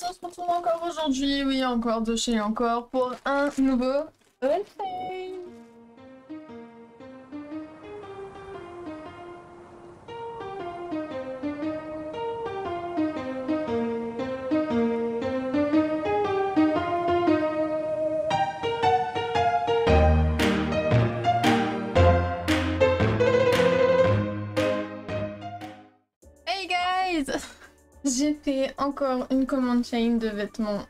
on se retrouve encore aujourd'hui, oui, encore de chez encore, pour un nouveau Unfame. Hey guys! J'ai fait encore une commande chain de vêtements.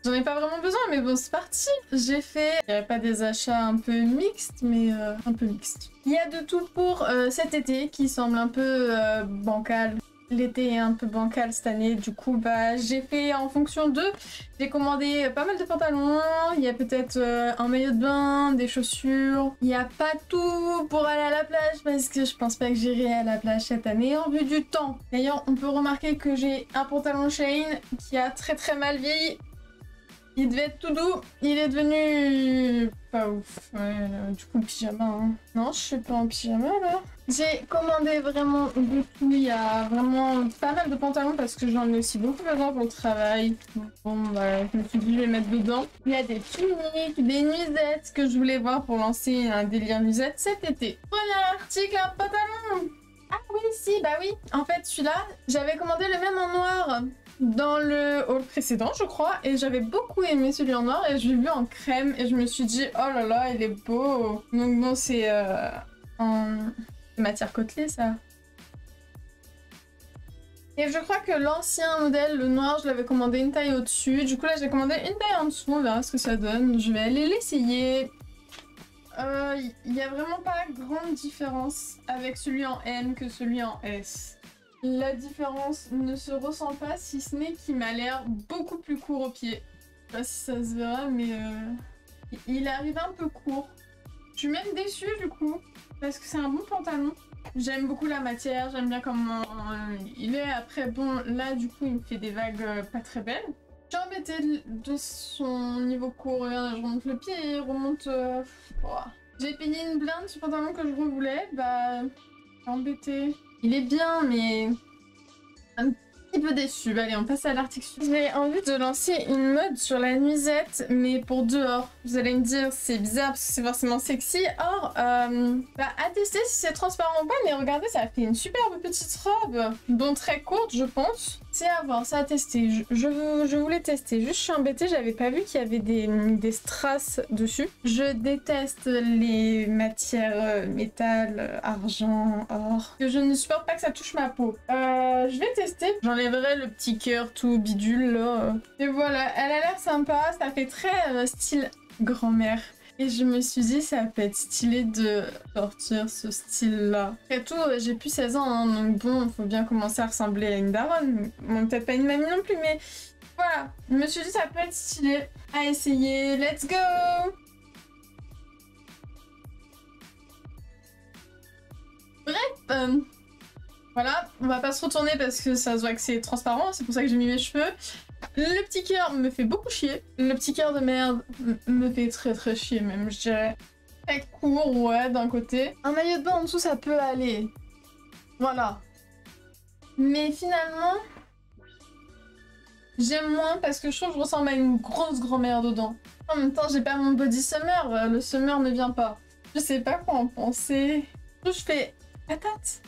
J'en ai pas vraiment besoin, mais bon, c'est parti. J'ai fait, je dirais pas des achats un peu mixtes, mais un peu mixtes. Il y a de tout pour cet été qui semble un peu bancal. L'été est un peu bancal cette année, du coup, bah, j'ai fait en fonction de... J'ai commandé pas mal de pantalons, il y a peut-être un maillot de bain, des chaussures. Il n'y a pas tout pour aller à la plage parce que je pense pas que j'irai à la plage cette année en vue du temps. D'ailleurs, on peut remarquer que j'ai un pantalon Shein qui a très mal vieilli. Il devait être tout doux, il est devenu pas ouf. Ouais, du coup, pyjama. Hein. Non, je suis pas en pyjama là. J'ai commandé vraiment beaucoup. Il y a vraiment pas mal de pantalons parce que j'en ai aussi beaucoup besoin pour le travail. Bon, bah, je me suis dit, je vais mettre dedans. Il y a des tuniques, des nuisettes que je voulais voir pour lancer un délire nuisette cet été. Premier article, un pantalon. Ah oui, si, bah oui. En fait, celui-là, j'avais commandé le même en noir dans le haul précédent, je crois, et j'avais beaucoup aimé celui en noir et je l'ai vu en crème et je me suis dit, oh là là, il est beau. Donc bon, c'est en matière côtelée, ça. Et je crois que l'ancien modèle, le noir, je l'avais commandé une taille au-dessus. Du coup, là, j'ai commandé une taille en dessous, on verra ce que ça donne. Je vais aller l'essayer. Il n'y a vraiment pas grande différence avec celui en M que celui en S. La différence ne se ressent pas, si ce n'est qu'il m'a l'air beaucoup plus court au pied. Je sais pas si ça se verra, mais il arrive un peu court. Je suis même déçue du coup, parce que c'est un bon pantalon. J'aime beaucoup la matière, j'aime bien comment il est. Après, bon, là du coup, il me fait des vagues pas très belles. Je suis embêtée de son niveau court. Regarde, je remonte le pied et il remonte... J'ai payé une blinde ce pantalon que je revoulais, bah... embêtée. Il est bien, mais un petit peu déçu. Allez, on passe à l'article suivant. J'ai envie de lancer une mode sur la nuisette, mais pour dehors. Vous allez me dire, c'est bizarre parce que c'est forcément sexy. Or, à tester si c'est transparent ou pas, mais regardez, ça fait une superbe petite robe. Bon, très courte, je pense. C'est à voir, c'est à tester. Je voulais tester. Juste, je suis embêtée, j'avais pas vu qu'il y avait des strass dessus. Je déteste les matières métal, argent, or. Je ne supporte pas que ça touche ma peau. Je vais tester. J'enlèverai le petit cœur tout bidule, là. Et voilà, elle a l'air sympa. Ça fait très style grand-mère. Et je me suis dit, ça peut être stylé de sortir ce style-là. Après tout, j'ai plus 16 ans, hein, donc bon, faut bien commencer à ressembler à une daronne. Bon, peut-être pas une mamie non plus, mais voilà. Je me suis dit, ça peut être stylé à essayer. Let's go! Bref, voilà, on va pas se retourner parce que ça se voit que c'est transparent, c'est pour ça que j'ai mis mes cheveux. Le petit cœur me fait beaucoup chier. Le petit cœur de merde me fait très chier même, je dirais. Très court, ouais, d'un côté. Un maillot de bain en dessous, ça peut aller. Voilà. Mais finalement, j'aime moins parce que je trouve que je ressemble à une grosse grand-mère dedans. En même temps, j'ai pas mon body summer, le summer ne vient pas. Je sais pas quoi en penser. Je fais patate.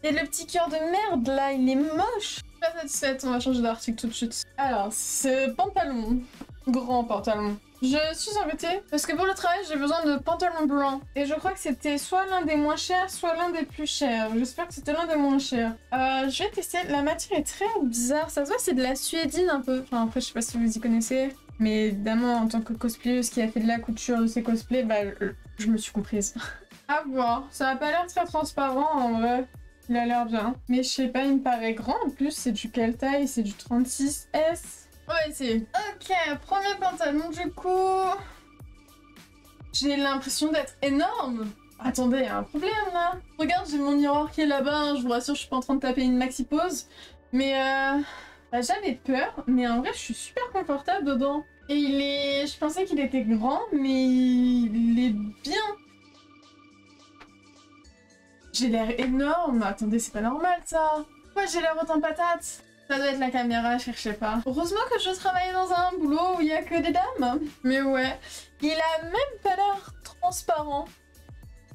Et le petit cœur de merde là, il est moche. Pas satisfaite, on va changer d'article tout de suite. Alors, ce pantalon, grand pantalon. Je suis embêtée parce que pour le travail, j'ai besoin de pantalons blancs. Et je crois que c'était soit l'un des moins chers, soit l'un des plus chers. J'espère que c'était l'un des moins chers. Je vais tester. La matière est très bizarre. Ça se voit, c'est de la suédine un peu. Enfin, après, je sais pas si vous y connaissez. Mais évidemment, en tant que cosplayeuse qui a fait de la couture de ses cosplays, bah, je me suis comprise. À voir. Ça a pas l'air très transparent en vrai. Il a l'air bien. Mais je sais pas, il me paraît grand en plus. C'est du quelle taille? C'est du 36S. On va essayer. Ok, premier pantalon du coup. J'ai l'impression d'être énorme. Attendez, il y a un problème là. Regarde, j'ai mon miroir qui est là-bas. Je vous rassure, je suis pas en train de taper une maxi pause. Mais bah, j'avais peur. Mais en vrai, je suis super confortable dedans. Et il est... Je pensais qu'il était grand, mais il est bien. J'ai l'air énorme. Attendez, c'est pas normal ça. Pourquoi j'ai l'air autant patate? Ça doit être la caméra, cherchez pas. Heureusement que je travaille dans un boulot où il y a que des dames. Mais ouais, il a même pas l'air transparent.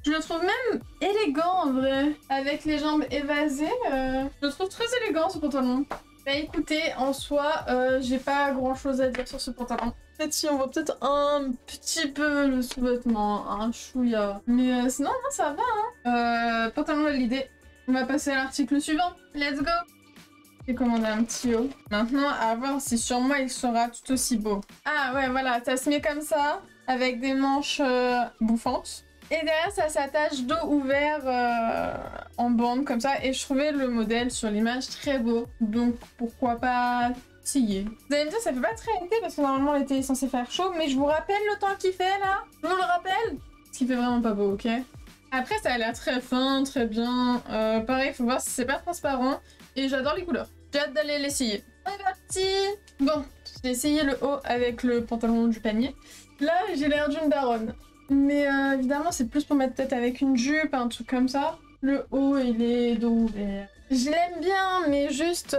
Je le trouve même élégant en vrai. Avec les jambes évasées, je le trouve très élégant ce pantalon. Bah écoutez, en soi, j'ai pas grand chose à dire sur ce pantalon. Peut-être si on voit peut-être un petit peu le sous-vêtement, un chouïa. Mais sinon, non, ça va, hein. Pantalon validé. On va passer à l'article suivant. Let's go! J'ai commandé un petit haut. Maintenant, à voir si sur moi il sera tout aussi beau. Ah ouais, voilà, ça se met comme ça, avec des manches bouffantes. Et derrière, ça s'attache dos ouvert en bande comme ça. Et je trouvais le modèle sur l'image très beau. Donc pourquoi pas essayer. Vous allez me dire, ça fait pas très été parce que normalement l'été est censé faire chaud. Mais je vous rappelle le temps qu'il fait là. Je vous le rappelle. Ce qui fait vraiment pas beau, ok? Après, ça a l'air très fin, très bien. Pareil, faut voir si c'est pas transparent. Et j'adore les couleurs. J'ai hâte d'aller l'essayer. On est parti! Bon, j'ai essayé le haut avec le pantalon du panier. Là, j'ai l'air d'une daronne. Mais évidemment, c'est plus pour mettre peut-être avec une jupe, un truc comme ça. Le haut, il est dos ouvert. Je l'aime bien, mais juste...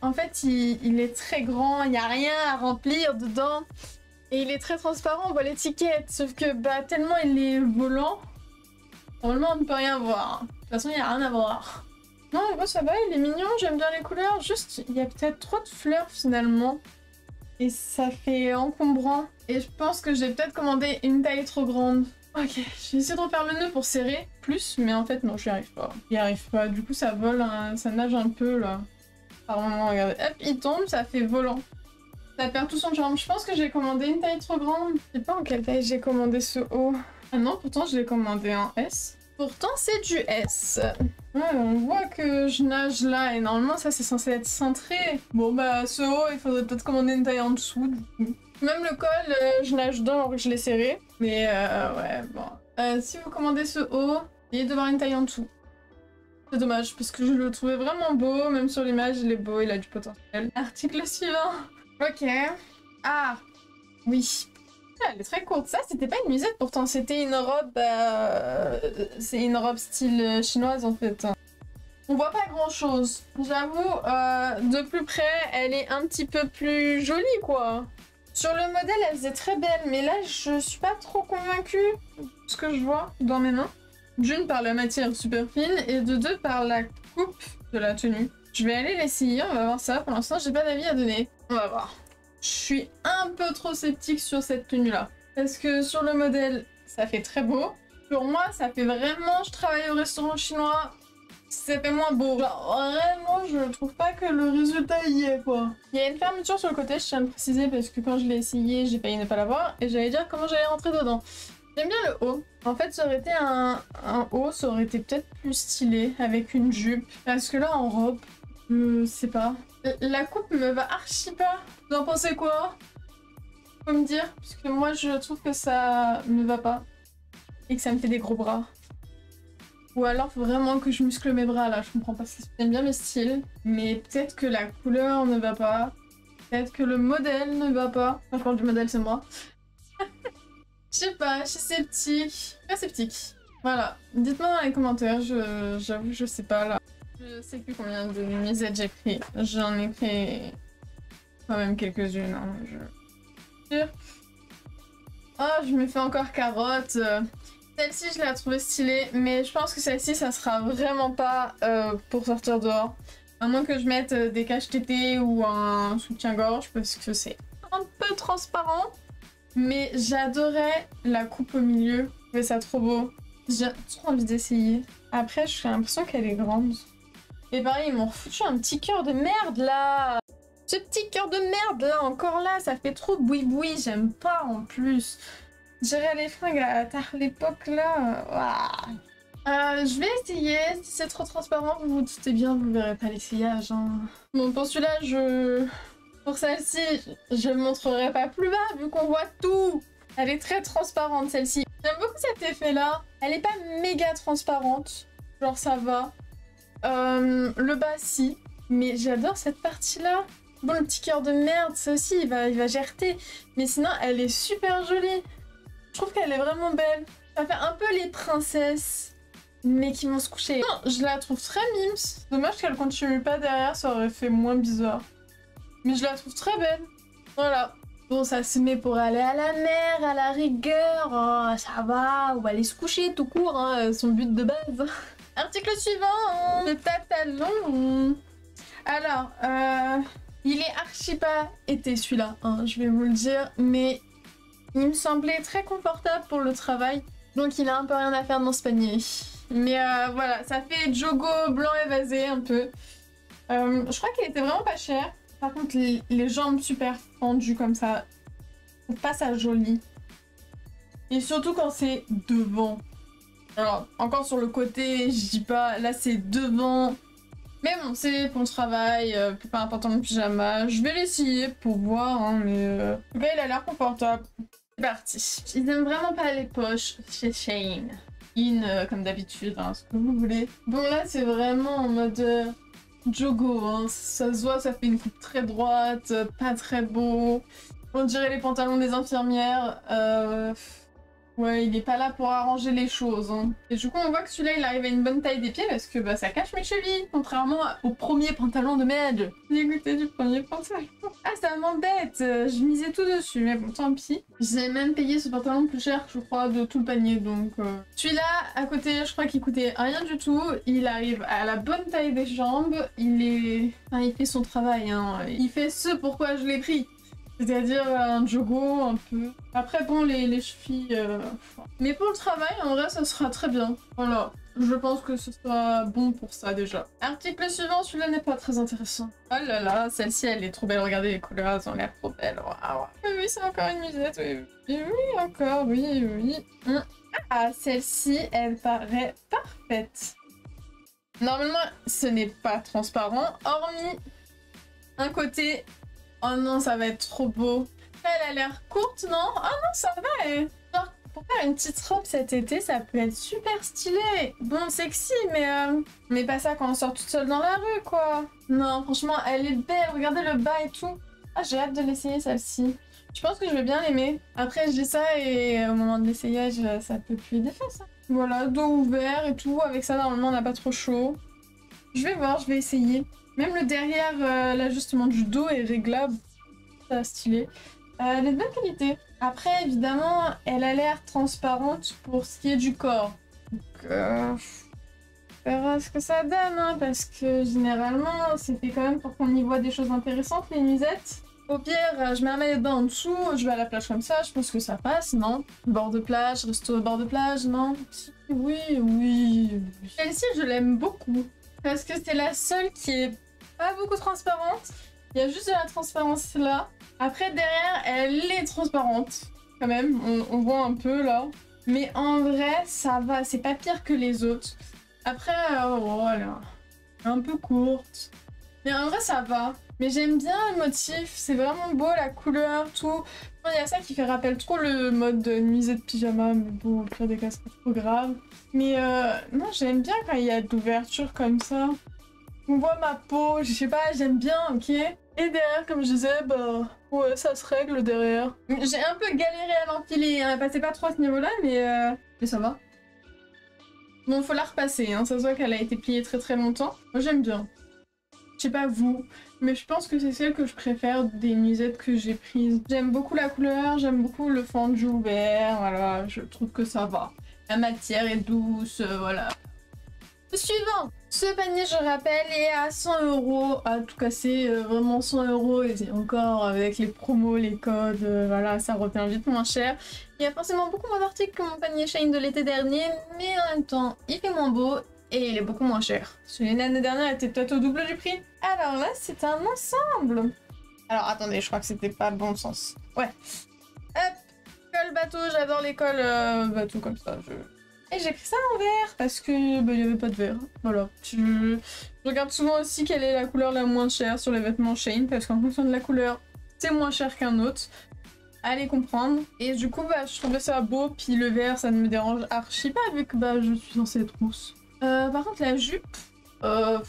en fait, il est très grand, il n'y a rien à remplir dedans. Et il est très transparent, on voit l'étiquette. Sauf que, bah, tellement il est volant, normalement, on ne peut rien voir. De toute façon, il n'y a rien à voir. Non, en gros, ça va, il est mignon, j'aime bien les couleurs. Juste, il y a peut-être trop de fleurs, finalement. Et ça fait encombrant. Et je pense que j'ai peut-être commandé une taille trop grande. Ok, j'ai essayé de refaire le nœud pour serrer plus, mais en fait, non, j'y arrive pas. J'y arrive pas, du coup, ça vole, hein, ça nage un peu, là. Par moment, regardez. Hop, il tombe, ça fait volant. Ça perd tout son charme. Je pense que j'ai commandé une taille trop grande. Je sais pas en quelle taille j'ai commandé ce haut. Ah non, pourtant, je l'ai commandé en S. Pourtant, c'est du S. Ouais, on voit que je nage là et normalement ça c'est censé être cintré. Bon bah ce haut il faudrait peut-être commander une taille en dessous du coup. Même le col, je nage dedans alors que je l'ai serré. Mais ouais bon. Si vous commandez ce haut, il y devoir une taille en dessous. C'est dommage parce que je le trouvais vraiment beau, même sur l'image il est beau, il a du potentiel. Article suivant. Ok. Ah oui. Elle est très courte. Ça, c'était pas une musette pourtant, c'était une robe. C'est une robe style chinoise en fait. On voit pas grand chose. J'avoue, de plus près, elle est un petit peu plus jolie quoi. Sur le modèle, elle faisait très belle, mais là, je suis pas trop convaincue de ce que je vois dans mes mains. D'une, par la matière super fine, et de deux, par la coupe de la tenue. Je vais aller l'essayer, on va voir ça. Pour l'instant, j'ai pas d'avis à donner. On va voir. Je suis un peu trop sceptique sur cette tenue-là. Parce que sur le modèle, ça fait très beau. Sur moi, ça fait vraiment... Je travaille au restaurant chinois, ça fait moins beau. Genre, vraiment, je trouve pas que le résultat y est, quoi. Il y a une fermeture sur le côté, je tiens à le préciser, parce que quand je l'ai essayé, j'ai failli ne pas l'avoir. Et j'allais dire comment j'allais rentrer dedans. J'aime bien le haut. En fait, ça aurait été un haut, ça aurait été peut-être plus stylé, avec une jupe. Parce que là, en robe, je sais pas. La coupe me va archi pas. Vous en pensez quoi? Faut me dire, parce que moi je trouve que ça me va pas. Et que ça me fait des gros bras. Ou alors faut vraiment que je muscle mes bras là, je comprends pas. J'aime bien le style, mais peut-être que la couleur ne va pas. Peut-être que le modèle ne va pas. Quand je parle du modèle, c'est moi. Je sais pas, je suis sceptique. Très sceptique. Voilà. Dites-moi dans les commentaires, j'avoue, je sais pas là. Je sais plus combien de misettes j'ai pris. J'en ai pris quand même quelques-unes. Hein. Oh, je me fais encore carotte. Celle-ci, je l'ai trouvée stylée, mais je pense que celle-ci, ça sera vraiment pas pour sortir dehors. À moins que je mette des caches-tétés ou un soutien-gorge, parce que c'est un peu transparent. Mais j'adorais la coupe au milieu. Je trouvais ça trop beau. J'ai trop envie d'essayer. Après, j'ai l'impression qu'elle est grande. Et pareil, ils m'ont foutu un petit cœur de merde là. Ce petit cœur de merde là, encore là, ça fait trop boui-boui. J'aime pas en plus. J'irai les fringues à tard l'époque là. Je vais essayer. Si c'est trop transparent, vous vous doutez bien, vous verrez pas l'essayage. Hein. Bon, pour celui-là, pour celle-ci, je le montrerai pas plus bas vu qu'on voit tout. Elle est très transparente celle-ci. J'aime beaucoup cet effet-là. Elle est pas méga transparente. Genre ça va. Le bas si. Mais j'adore cette partie-là. Bon, le petit cœur de merde, ça aussi, il va gerter. Mais sinon, elle est super jolie. Je trouve qu'elle est vraiment belle. Ça fait un peu les princesses mais qui vont se coucher. Non, je la trouve très mimes. Dommage qu'elle continue pas derrière, ça aurait fait moins bizarre. Mais je la trouve très belle. Voilà. Bon, ça se met pour aller à la mer, à la rigueur, oh, ça va, ou aller se coucher tout court, hein, son but de base. Article suivant, le pantalon. Alors, il est archi pas été celui-là, hein, je vais vous le dire, mais il me semblait très confortable pour le travail, donc il a un peu rien à faire dans ce panier. Mais voilà, ça fait jogo blanc évasé un peu. Je crois qu'il était vraiment pas cher. Par contre, les jambes super fendues comme ça, je trouve pas ça joli. Et surtout quand c'est devant. Alors, encore sur le côté, je dis pas, là c'est devant. Mais bon, c'est pour le travail, pas un pantalon de pyjama. Je vais l'essayer pour voir, hein, mais en tout cas, il a l'air confortable. C'est parti. Ils aiment vraiment pas les poches chez Shein. Comme d'habitude, hein, ce que vous voulez. Bon, là, c'est vraiment en mode jogo, hein. Ça se voit, ça fait une coupe très droite, pas très beau. On dirait les pantalons des infirmières. Ouais, il est pas là pour arranger les choses, hein. Et du coup, on voit que celui-là, il arrive à une bonne taille des pieds parce que bah, ça cache mes chevilles, contrairement au premier pantalon de merde. J'ai goûté du premier pantalon. Ah, ça m'embête. Je misais tout dessus, mais bon, tant pis. J'ai même payé ce pantalon plus cher, je crois, de tout le panier, donc... Celui-là, à côté, je crois qu'il coûtait rien du tout. Il arrive à la bonne taille des jambes. Il est... Enfin, il fait son travail, hein. Il fait ce pourquoi je l'ai pris. C'est-à-dire un jogo un peu. Après bon les chevilles... Mais pour le travail en vrai ça sera très bien. Voilà. Je pense que ce sera bon pour ça déjà. Article suivant, celui-là n'est pas très intéressant. Oh là là, celle-ci elle est trop belle. Regardez les couleurs, elles ont l'air trop belles. Waouh. Oui, c'est encore une musette. Oui, oui, oui encore, oui, oui. Ah, celle-ci elle paraît parfaite. Normalement ce n'est pas transparent, hormis un côté... Oh non, ça va être trop beau. Elle a l'air courte, non? Oh non, ça va. Genre, pour faire une petite robe cet été, ça peut être super stylé. Bon, sexy, mais pas ça quand on sort toute seule dans la rue, quoi. Non, franchement, elle est belle. Regardez le bas et tout. Ah, j'ai hâte de l'essayer, celle-ci. Je pense que je vais bien l'aimer. Après, je dis ça et au moment de l'essayage, ça peut puer des fesses. Hein. Voilà, dos ouvert et tout. Avec ça, normalement, on n'a pas trop chaud. Je vais voir, je vais essayer. Même le derrière, l'ajustement du dos est réglable. Ça stylé. Elle est de bonne qualité. Après, évidemment, elle a l'air transparente pour ce qui est du corps. Donc, on verra ce que ça donne, hein, parce que généralement, c'était quand même pour qu'on y voit des choses intéressantes, les nuisettes. Au pire, je mets un maillot de bain en dessous, je vais à la plage comme ça, je pense que ça passe, non? Bord de plage, resto au bord de plage, non? Oui, oui. Celle-ci, je l'aime beaucoup. Parce que c'est la seule qui est pas beaucoup transparente. Il y a juste de la transparence là. Après, derrière, elle est transparente. Quand même, on voit un peu là. Mais en vrai, ça va. C'est pas pire que les autres. Après, voilà. Un peu courte. Mais en vrai, ça va. Mais j'aime bien le motif. C'est vraiment beau, la couleur, tout. Il y a ça qui fait rappel trop le mode de nuisette pyjama. Mais bon, au pire des cas, c'est pas trop grave. Mais non, j'aime bien quand il y a de l'ouverture comme ça. On voit ma peau, je sais pas, j'aime bien, ok? Et derrière, comme je disais, bah... Ouais, ça se règle derrière. J'ai un peu galéré à l'enfiler, hein. Elle passait pas trop à ce niveau-là, mais ça va. Bon, faut la repasser, hein. Ça se voit qu'elle a été pliée très très longtemps. Moi, j'aime bien. Je sais pas vous, mais je pense que c'est celle que je préfère des nuisettes que j'ai prises. J'aime beaucoup la couleur, j'aime beaucoup le fendu ouvert, voilà. Je trouve que ça va. La matière est douce, voilà. Suivant. Ce panier, je rappelle, est à 100 €. À tout casser, vraiment 100 € et c'est encore avec les promos, les codes, voilà, ça revient vite moins cher. Il y a forcément beaucoup moins d'articles que mon panier Shein de l'été dernier, mais en même temps, il fait moins beau et il est beaucoup moins cher. Celui de l'année dernière était peut-être au double du prix. Alors là, c'est un ensemble. Alors attendez, je crois que c'était pas le bon sens. Ouais. Hop, colle bateau, j'adore les colles bateau comme ça. Et j'ai pris ça en vert parce que bah, il n'y avait pas de vert. Voilà. Je regarde souvent aussi quelle est la couleur la moins chère sur les vêtements Shein parce qu'en fonction de la couleur, c'est moins cher qu'un autre. Allez comprendre. Et du coup, bah, je trouvais ça beau. Puis le vert, ça ne me dérange archi pas vu que bah, je suis censée être rousse. Par contre, la jupe, ouais,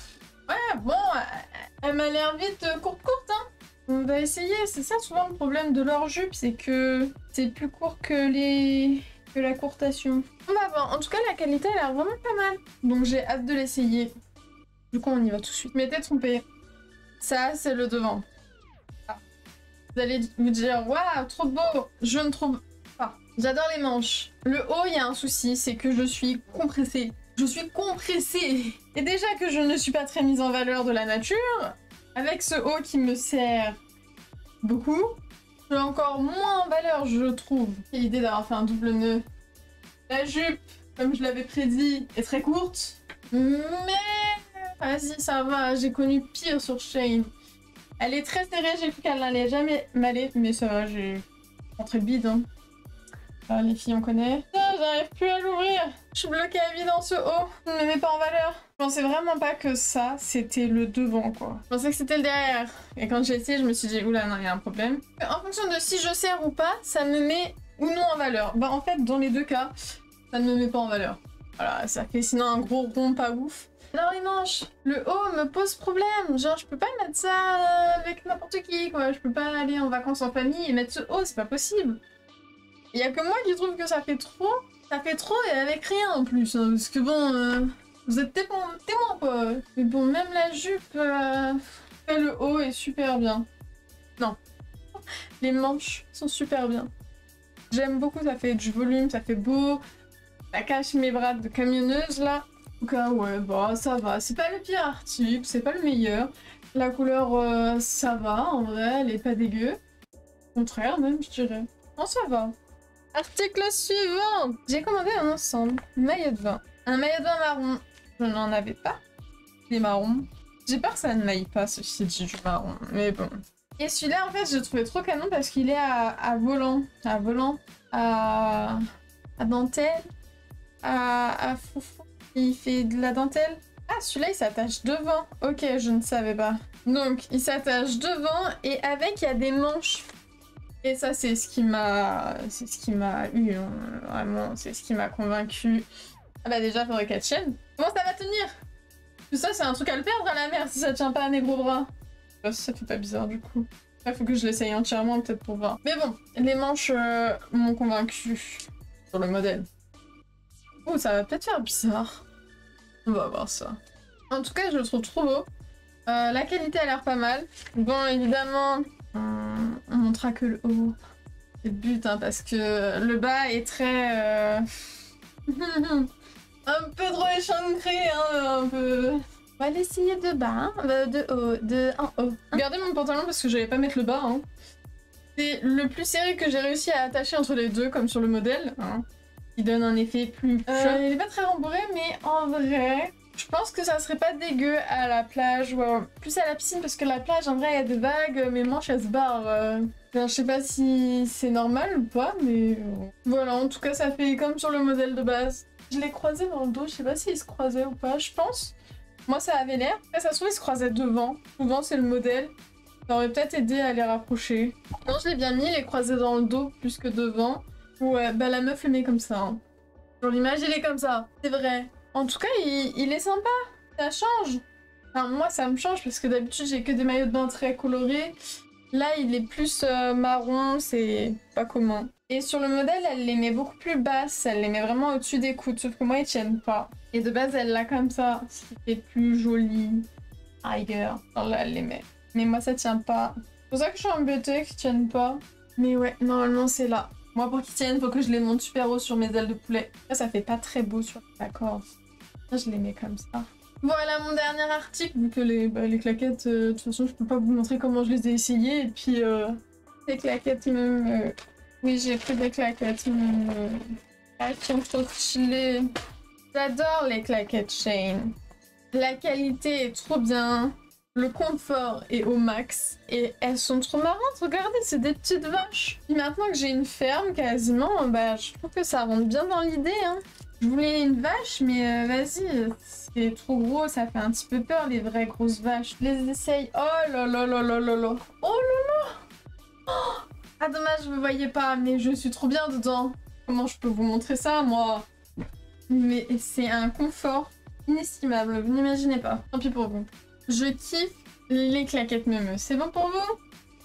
bon, elle m'a l'air vite courte, hein. On va essayer. C'est ça souvent le problème de leur jupe, c'est que c'est plus court que que la courtation. On va voir. En tout cas, la qualité a l'air vraiment pas mal. Donc j'ai hâte de l'essayer. Du coup, on y va tout de suite. M'étais trompée. Ça, c'est le devant. Ah. Vous allez vous dire, waouh, trop beau. Je ne trouve pas. J'adore les manches. Le haut, il y a un souci, c'est que je suis compressée. Je suis compressée. Et déjà que je ne suis pas très mise en valeur de la nature, avec ce haut qui me sert beaucoup, je suis encore moins en valeur, je trouve. Et l'idée d'avoir fait un double nœud. La jupe, comme je l'avais prédit, est très courte. Mais... vas-y, ça va, j'ai connu pire sur Shein. Elle est très serrée, j'ai cru qu'elle n'allait jamais m'aller, mais ça va, j'ai rentré le bide. Hein. Ah, les filles, on connaît. Ah, j'arrive plus à l'ouvrir. Je suis bloquée à vie dans ce haut. Je ne me mets pas en valeur. Je pensais vraiment pas que ça, c'était le devant, quoi. Je pensais que c'était le derrière. Et quand j'ai essayé, je me suis dit, oula, non, il y a un problème. En fonction de si je serre ou pas, ça me met ou non en valeur. Bah, en fait, dans les deux cas, ça ne me met pas en valeur. Voilà, ça fait sinon un gros rond pas ouf. Alors les manches, le haut me pose problème. Genre, je peux pas mettre ça avec n'importe qui, quoi. Je peux pas aller en vacances en famille et mettre ce haut, c'est pas possible. Il y a que moi qui trouve que ça fait trop. Ça fait trop et avec rien en plus. Hein, parce que bon, vous êtes témoin quoi. Mais bon, même la jupe, le haut est super bien. Non. Les manches sont super bien. J'aime beaucoup, ça fait du volume, ça fait beau. Ça cache mes bras de camionneuse là. En tout cas, ouais, bah ça va. C'est pas le pire article, c'est pas le meilleur. La couleur, ça va, en vrai, elle est pas dégueu. Au contraire, même, je dirais. Non, ça va. Article suivant. J'ai commandé un ensemble. Maillot de bain. Un maillot de bain marron. Je n'en avais pas. Les marrons. J'ai peur que ça ne maille pas, ceci dit, du marron. Mais bon. Et celui-là, en fait, je le trouvais trop canon parce qu'il est à volant. À volant. À dentelle. À foufou. Il fait de la dentelle. Ah, celui-là, il s'attache devant. Ok, je ne savais pas. Donc, il s'attache devant et avec, il y a des manches. Et ça, c'est ce qui m'a eu, hein. Vraiment, c'est ce qui m'a convaincu. Ah bah déjà, faudrait qu'elle tienne. Comment ça va tenir? Tout ça, c'est un truc à le perdre à la mer si ça tient pas à mes gros bras. Oh, ça fait pas bizarre du coup. Il faut que je l'essaye entièrement peut-être pour voir. Mais bon, les manches m'ont convaincu sur le modèle. Oh, ça va peut-être faire bizarre. On va voir ça. En tout cas, je le trouve trop beau. La qualité a l'air pas mal. Bon, évidemment... on montrera que le haut. C'est le but, hein, parce que le bas est très... un peu trop échancré, hein, un peu... On va l'essayer de bas, hein, de haut, en haut. Regardez mon pantalon parce que j'allais pas mettre le bas. Hein. C'est le plus serré que j'ai réussi à attacher entre les deux, comme sur le modèle. Hein, qui donne un effet plus... il est pas très rembourré, mais en vrai... Je pense que ça serait pas dégueu à la plage ou plus à la piscine parce que la plage en vrai il y a des vagues, mes manches elles se barrent. Je sais pas si c'est normal ou pas mais voilà, en tout cas ça fait comme sur le modèle de base. Je l'ai croisé dans le dos, je sais pas s'il se croisait ou pas, je pense. Moi ça avait l'air. Après ça se trouve il se croisait devant. Souvent c'est le modèle. Ça aurait peut-être aidé à les rapprocher. Non je l'ai bien mis, il est croisé dans le dos plus que devant. Ouais, bah la meuf le met comme ça. Hein. Genre l'image il est comme ça, c'est vrai. En tout cas, il est sympa, ça change. Enfin, moi, ça me change parce que d'habitude, j'ai que des maillots de bain très colorés. Là, il est plus marron, c'est pas commun. Et sur le modèle, elle les met beaucoup plus basses, elle les met vraiment au-dessus des coudes, sauf que moi, ils tiennent pas. Et de base, elle l'a comme ça, ce qui fait plus joli. À rigueur, là, elle les met. Mais moi, ça tient pas. C'est pour ça que je suis embêtée qu'ils tiennent pas. Mais ouais, normalement, c'est là. Moi, pour qu'ils tiennent, faut que je les monte super haut sur mes ailes de poulet. Là, ça fait pas très beau sur la corde. Là, je les mets comme ça. Voilà mon dernier article, vu que les claquettes, de toute façon, je peux pas vous montrer comment je les ai essayées. Et puis, les claquettes même... Oui, j'ai pris des claquettes même... Elles sont trop stylées. J'adore les claquettes Shein. La qualité est trop bien. Le confort est au max. Et elles sont trop marrantes, regardez, c'est des petites vaches. Et maintenant que j'ai une ferme quasiment, bah je trouve que ça rentre bien dans l'idée. Hein. Je voulais une vache, mais vas-y, c'est trop gros, ça fait un petit peu peur les vraies grosses vaches. Je les essaye. Oh là là là là là là. Oh là là. Oh, ah dommage, vous voyez pas, mais je suis trop bien dedans. Comment je peux vous montrer ça, moi? Mais c'est un confort inestimable, vous n'imaginez pas. Tant pis pour vous. Je kiffe les claquettes Memeux. C'est bon pour vous?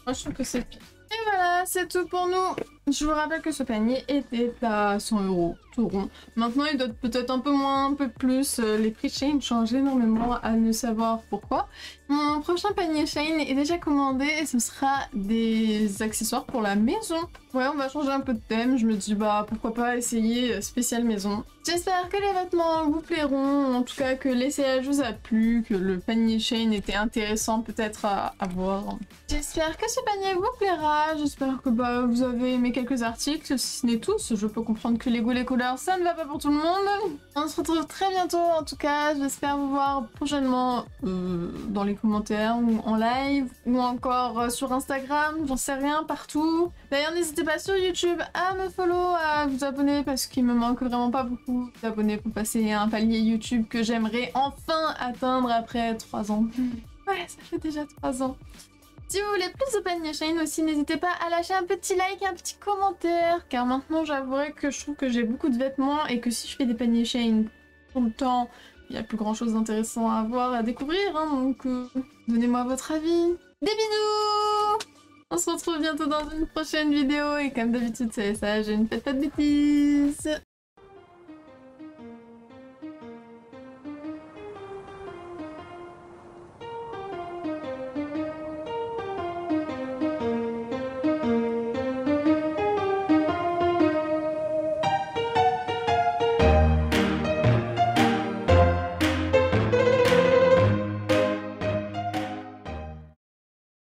Moi, je trouve que c'est pire. Et voilà, c'est tout pour nous. Je vous rappelle que ce panier était à 100 € tout rond. Maintenant il doit peut-être un peu moins, un peu plus. Les prix Shein changent énormément à ne savoir pourquoi. Mon prochain panier Shein est déjà commandé et ce sera des accessoires pour la maison. Ouais, on va changer un peu de thème. Je me dis bah pourquoi pas essayer spécial maison. J'espère que les vêtements vous plairont, en tout cas que l'essayage vous a plu, que le panier Shein était intéressant peut-être à voir. J'espère que ce panier vous plaira, j'espère que bah, vous avez aimé quelques articles, si ce n'est tous. Je peux comprendre que les goûts, les couleurs, ça ne va pas pour tout le monde. On se retrouve très bientôt, en tout cas, j'espère vous voir prochainement dans les commentaires ou en live, ou encore sur Instagram, j'en sais rien, partout. D'ailleurs, n'hésitez pas sur YouTube à me follow, à vous abonner, parce qu'il me manque vraiment pas beaucoup d'abonnés pour passer à un palier YouTube que j'aimerais enfin atteindre après 3 ans. Ouais, ça fait déjà 3 ans. Si vous voulez plus de panier Shein aussi, n'hésitez pas à lâcher un petit like et un petit commentaire, car maintenant j'avouerai que je trouve que j'ai beaucoup de vêtements et que si je fais des paniers Shein tout le temps, il n'y a plus grand chose d'intéressant à voir, à découvrir, hein, donc donnez-moi votre avis. Des bisous! On se retrouve bientôt dans une prochaine vidéo et comme d'habitude c'est ça, je ne fais pas de bêtises.